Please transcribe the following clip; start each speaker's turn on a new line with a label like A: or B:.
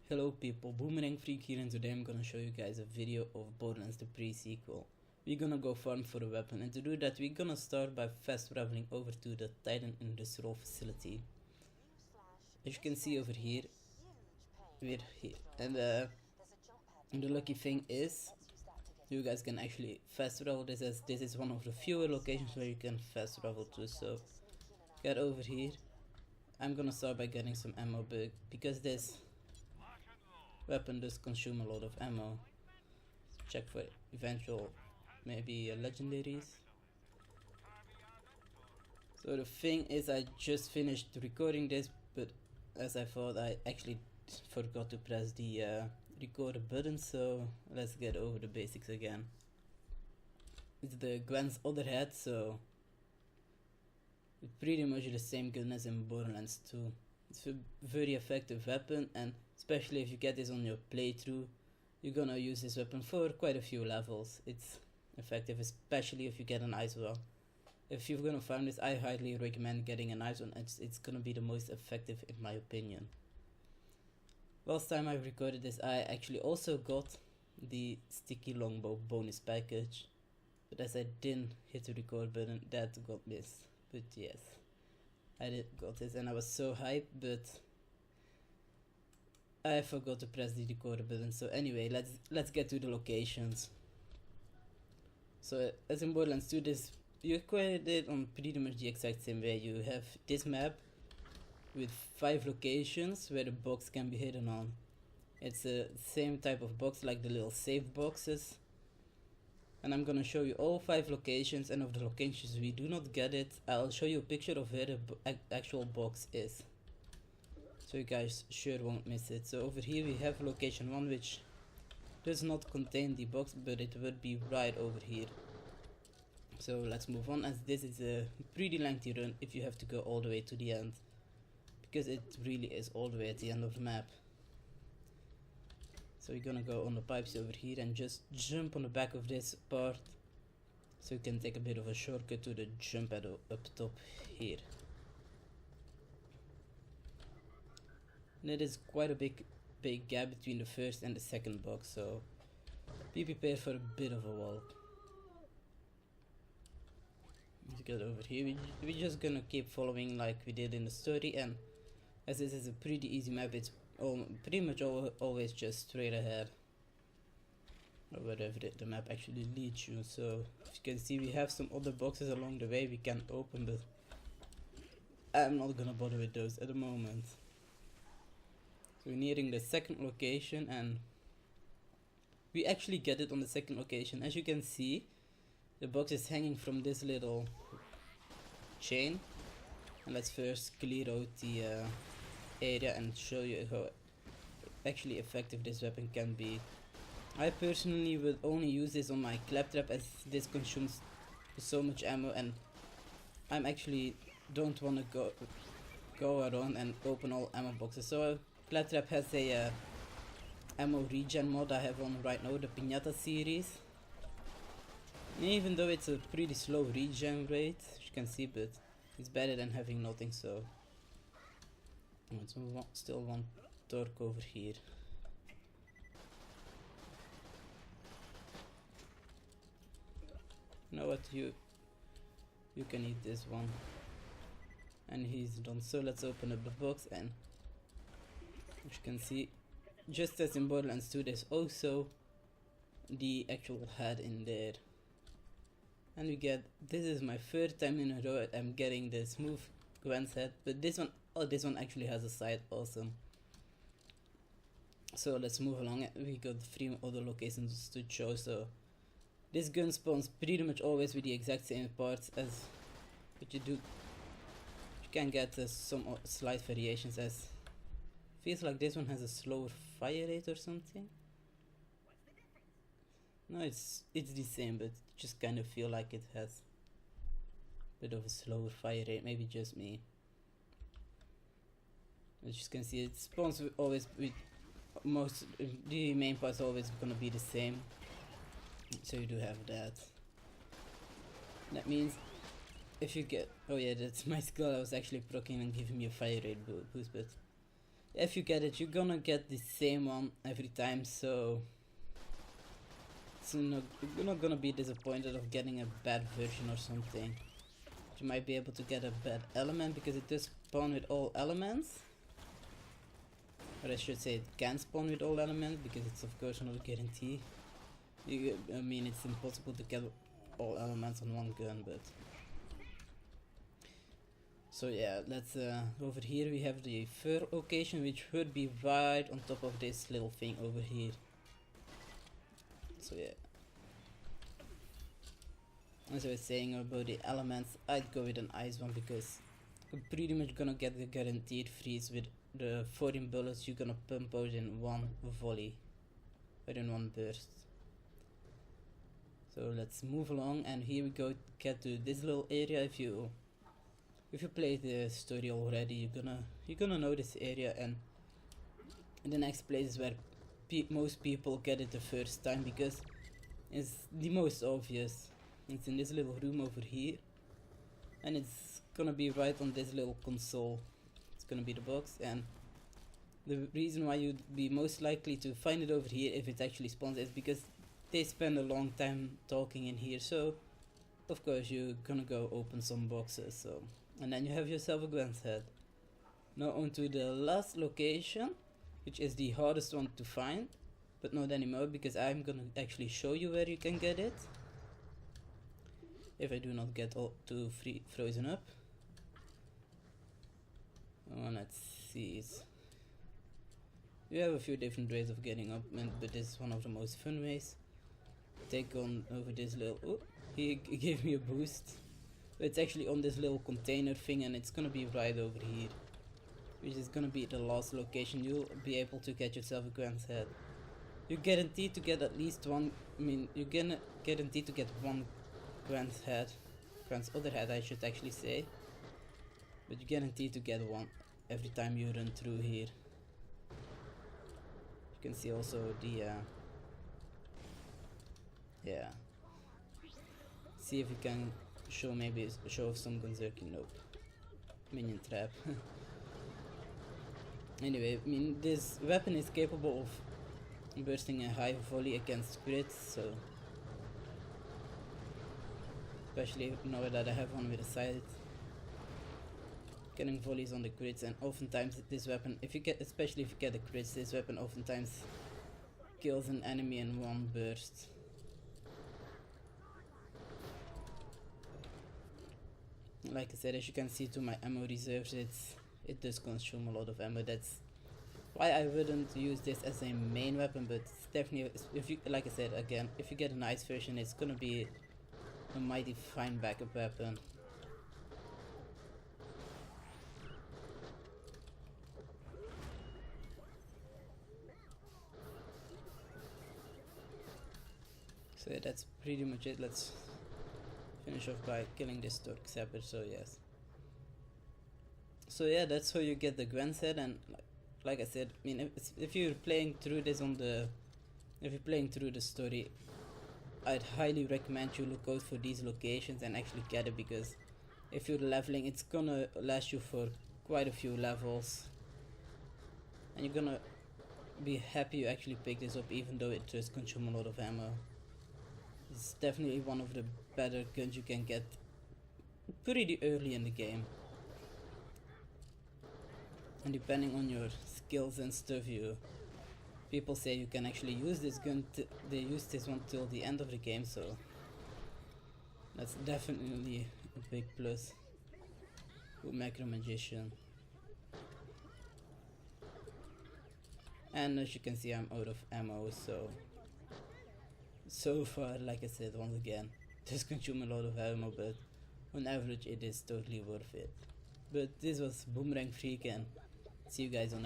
A: Hello people, boomerangfreak here, and today I'm gonna show you guys a video of Borderlands the pre-sequel. We're gonna go farm for a weapon, and to do that we're gonna start by fast traveling over to the Titan Industrial Facility. As you can see over here, we're here, and the lucky thing is you guys can actually fast travel this, as this is one of the fewer locations where you can fast travel to. So get over here. I'm gonna start by getting some ammo because this weapon does consume a lot of ammo. Check for eventual maybe legendaries. So the thing is, I just finished recording this, but as I thought, I actually forgot to press the record button, so let's get over the basics again. It's the Gwen's other head, so it's pretty much the same gun as in Borderlands 2. It's a very effective weapon, and especially if you get this on your playthrough, you're gonna use this weapon for quite a few levels. It's effective, especially if you get an ice one. If you're gonna farm this, I highly recommend getting an ice one. It's gonna be the most effective in my opinion. Last time I recorded this, I actually also got the sticky longbow bonus package, but as I didn't hit the record button, that got missed. But yes, I got this and I was so hyped, but I forgot to press the record button. So anyway, let's get to the locations. So as in Borderlands 2, this you acquired it on pretty much the exact same way. You have this map with 5 locations where the box can be hidden on. It's the same type of box like the little safe boxes. And I'm gonna show you all 5 locations, and of the locations we do not get it, I'll show you a picture of where the actual box is, so you guys sure won't miss it. So over here we have location 1, which does not contain the box, but it would be right over here. So let's move on, as this is a pretty lengthy run if you have to go all the way to the end, because it really is all the way at the end of the map. So we're gonna go on the pipes over here and just jump on the back of this part, so you can take a bit of a shortcut to the jump pad up top here. And it is quite a big gap between the first and the second box, so be prepared for a bit of a wall. Let's get over here. We're just gonna keep following like we did in the story, and as this is a pretty easy map, it's pretty much always just straight ahead, or wherever the map actually leads you. So as you can see, we have some other boxes along the way we can open, but I'm not gonna bother with those at the moment. So we're nearing the second location, and we actually get it on the second location. As you can see, the box is hanging from this little chain, and let's first clear out the area and show you how actually effective this weapon can be. I personally would only use this on my claptrap, as this consumes so much ammo, and I'm actually don't want to go around and open all ammo boxes. So claptrap has a ammo regen mod I have on right now, the Piñata series. And even though it's a pretty slow regen rate, as you can see, but it's better than having nothing. So still one torque over here. You know what, you can eat this one. And he's done. So let's open up the box, and as you can see, just as in Borderlands 2, there's also the actual head in there. And we get, this is my third time in a row I'm getting the smooth Gwen's head, but this one actually has a side. Awesome. So let's move along. We got 3 other locations to show. So this gun spawns pretty much always with the exact same parts as what you do. You can get some slight variations, as feels like this one has a slower fire rate or something. No, it's the same, but just kind of feel like it has a bit of a slower fire rate. Maybe just me. As you can see, it spawns always with the main parts always gonna be the same. So you do have that. That means if you get, oh yeah, that's my skull. I was actually proccing and giving me a fire rate boost, but if you get it, you're gonna get the same one every time, so you're not gonna be disappointed of getting a bad version or something. You might be able to get a bad element because it does spawn with all elements, or I should say it can spawn with all elements because it's of course not a guarantee. I mean, it's impossible to get all elements on one gun, but so yeah, let's over here we have the fur location, which would be right on top of this little thing over here. So yeah, as I was saying about the elements, I'd go with an ice one because you're pretty much gonna get the guaranteed freeze with the 14 bullets you're gonna pump out in one volley or in one burst. So let's move along, and here we go, get to this little area. If you played the story already, you're gonna know this area, and the next place is where most people get it the first time because it's the most obvious. It's in this little room over here, and it's gonna be right on this little console. It's gonna be the box, and the reason why you'd be most likely to find it over here if it actually spawns is because they spend a long time talking in here, so of course you're gonna go open some boxes. So, and then you have yourself a Gwen's head. Now on to the last location, which is the hardest one to find, but not anymore because I'm gonna actually show you where you can get it if I do not get all too frozen up. Oh, let's see. You have a few different ways of getting up, but this is one of the most fun ways. Take on over this little... Oh, he gave me a boost. But it's actually on this little container thing, and it's gonna be right over here, which is gonna be the last location. You'll be able to get yourself a Gwen's head. You're guaranteed to get at least one... I mean, you're gonna guaranteed to get one Gwen's head. Gwen's other head, I should actually say. But you're guaranteed to get one every time you run through here. You can see also the... yeah. See if you can show off some Gunzerky. Nope. Minion trap. Anyway, I mean, this weapon is capable of bursting a high volley against crits, so... especially now that I have one with a sight. Getting volleys on the crits, and oftentimes this weapon, especially if you get the crits, this weapon oftentimes kills an enemy in one burst. Like I said, as you can see to my ammo reserves, it does consume a lot of ammo. That's why I wouldn't use this as a main weapon, but it's definitely, if you, like I said again, if you get a nice version, it's gonna be a mighty fine backup weapon. So yeah, that's pretty much it. Let's finish off by killing this Stork Sapper, so yes. So yeah, that's how you get the Gwen's head, and like I said, I mean, if you're playing through this if you're playing through the story, I'd highly recommend you look out for these locations and actually get it, because if you're leveling, it's gonna last you for quite a few levels, and you're gonna be happy you actually picked this up, even though it does consume a lot of ammo. It's definitely one of the better guns you can get pretty early in the game. And depending on your skills and stuff, people say you can actually use this gun, they use this one till the end of the game, so that's definitely a big plus. Good Macro Magician. And as you can see, I'm out of ammo, so far, like I said, once again, does consume a lot of ammo, but on average it is totally worth it. But this was Boomerang Freak, and see you guys on the